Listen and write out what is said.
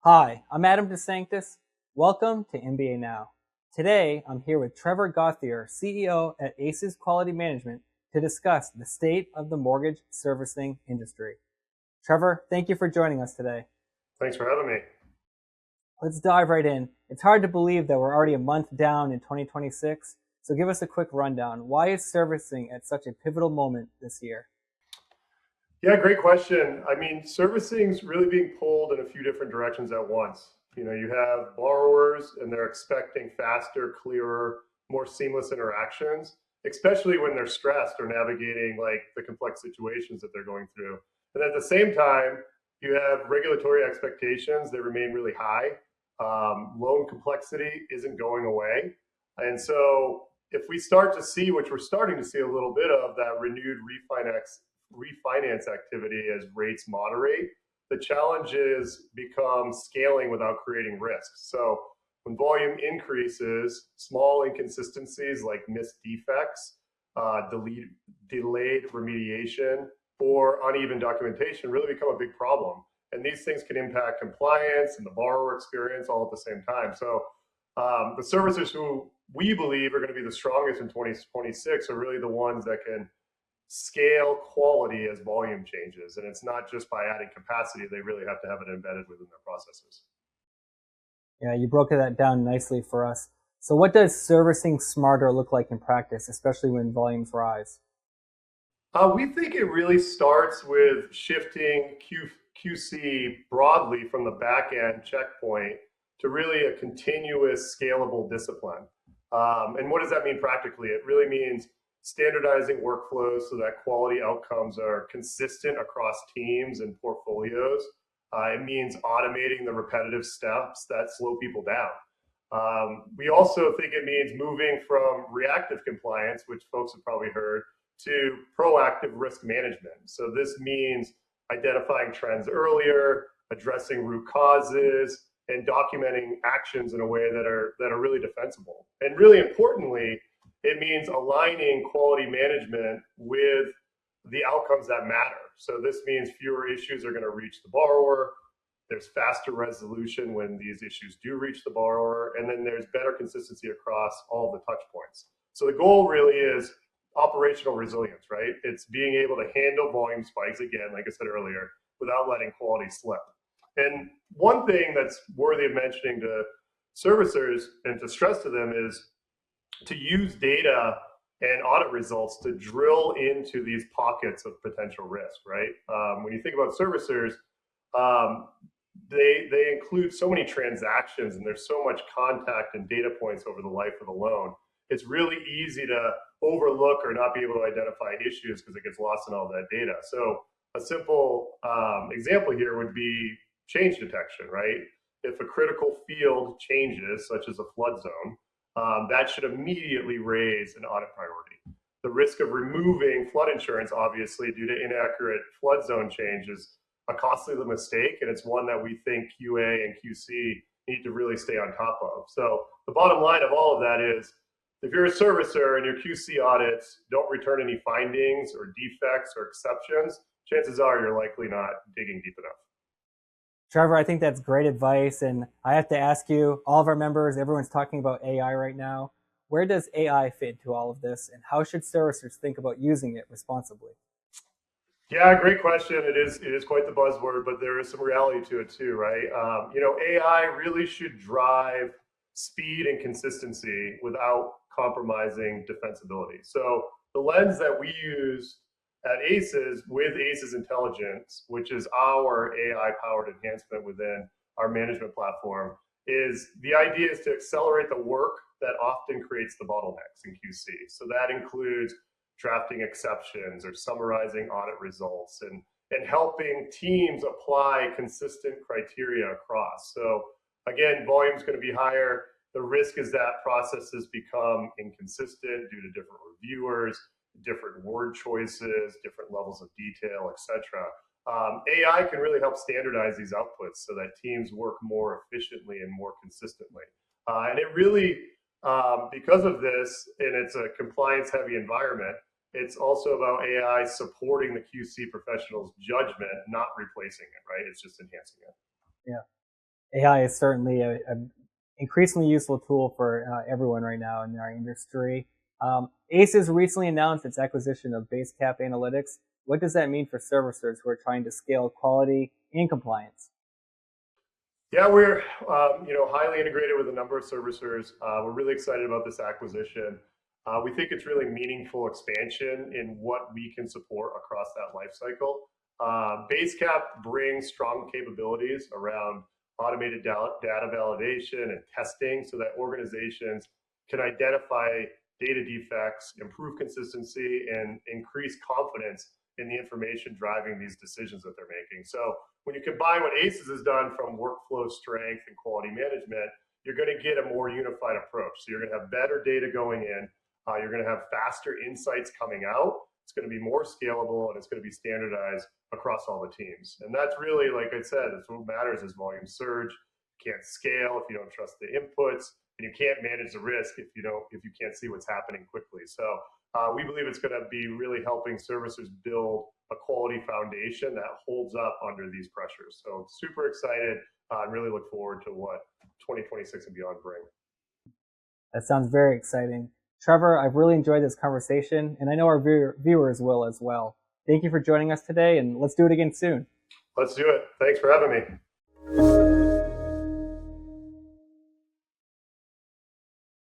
Hi, I'm Adam DeSanctis. Welcome to MBA Now. Today, I'm here with Trevor Gauthier, CEO at ACES Quality Management, to discuss the state of the mortgage servicing industry. Trevor, thank you for joining us today. Thanks for having me. Let's dive right in. It's hard to believe that we're already a month down in 2026, so give us a quick rundown. Why is servicing at such a pivotal moment this year? Yeah, great question. I mean, servicing's really being pulled in a few different directions at once. You have borrowers and they're expecting faster, clearer, more seamless interactions, especially when they're stressed or navigating like the complex situations that they're going through. And at the same time, you have regulatory expectations that remain really high. Loan complexity isn't going away. And so if we start to see, which we're starting to see a little bit of, that renewed refinance activity as rates moderate, the challenges become scaling without creating risks. So when volume increases, small inconsistencies like missed defects, delayed remediation, or uneven documentation really become a big problem. And these things can impact compliance and the borrower experience all at the same time. So the servicers who we believe are going to be the strongest in 2026 are really the ones that can scale quality as volume changes. And it's not just by adding capacity, they really have to have it embedded within their processes. Yeah, you broke that down nicely for us. So what does servicing smarter look like in practice, especially when volumes rise? We think it really starts with shifting QC broadly from the back end checkpoint to really a continuous scalable discipline. And what does that mean practically? It really means standardizing workflows so that quality outcomes are consistent across teams and portfolios. It means automating the repetitive steps that slow people down. We also think it means moving from reactive compliance, which folks have probably heard, to proactive risk management. So this means identifying trends earlier, addressing root causes, and documenting actions in a way that are really defensible. And really importantly, it means aligning quality management with the outcomes that matter. So this means fewer issues are going to reach the borrower. There's faster resolution when these issues do reach the borrower, and then there's better consistency across all the touch points. So the goal really is operational resilience, right? It's being able to handle volume spikes, again, like I said earlier, without letting quality slip. And one thing that's worthy of mentioning to servicers and to stress to them is to use data and audit results to drill into these pockets of potential risk, right? When you think about servicers, they include so many transactions and there's so much contact and data points over the life of the loan. It's really easy to overlook or not be able to identify issues because it gets lost in all that data. So a simple example here would be change detection, right? If a critical field changes, such as a flood zone, that should immediately raise an audit priority. The risk of removing flood insurance, obviously, due to inaccurate flood zone change is a costly mistake, and it's one that we think QA and QC need to really stay on top of. So the bottom line of all of that is, if you're a servicer and your QC audits don't return any findings or defects or exceptions, chances are you're likely not digging deep enough. Trevor, I think that's great advice. And I have to ask you, all of our members, everyone's talking about AI right now. Where does AI fit into all of this? And how should servicers think about using it responsibly? Yeah, great question. It is quite the buzzword, but there is some reality to it too, right? AI really should drive speed and consistency without compromising defensibility. So the lens that we use at ACES with ACES Intelligence, which is our AI-powered enhancement within our management platform, is the idea is to accelerate the work that often creates the bottlenecks in QC. So that includes drafting exceptions or summarizing audit results and helping teams apply consistent criteria across. So again, volume is going to be higher. The risk is that processes become inconsistent due to different reviewers, different word choices, different levels of detail, etc. AI can really help standardize these outputs so that teams work more efficiently and more consistently. And it really, because of this, and it's a compliance-heavy environment, it's also about AI supporting the QC professional's judgment, not replacing it, right? It's just enhancing it. Yeah. AI is certainly a increasingly useful tool for everyone right now in our industry. ACES recently announced its acquisition of BaseCap Analytics. What does that mean for servicers who are trying to scale quality and compliance? Yeah, we're highly integrated with a number of servicers. We're really excited about this acquisition. We think it's really meaningful expansion in what we can support across that life cycle. BaseCap brings strong capabilities around automated data validation and testing so that organizations can identify data defects, improve consistency, and increase confidence in the information driving these decisions that they're making. So when you combine what ACES has done from workflow strength and quality management, you're going to get a more unified approach. So you're going to have better data going in. You're going to have faster insights coming out. It's going to be more scalable, and it's going to be standardized across all the teams. And that's really, like I said, that's what matters is volume surge. You can't scale if you don't trust the inputs, and you can't manage the risk if you can't see what's happening quickly. So we believe it's going to be really helping servicers build a quality foundation that holds up under these pressures. So super excited and really look forward to what 2026 and beyond bring. That sounds very exciting. Trevor, I've really enjoyed this conversation, and I know our viewers will as well. Thank you for joining us today, and let's do it again soon. Let's do it. Thanks for having me.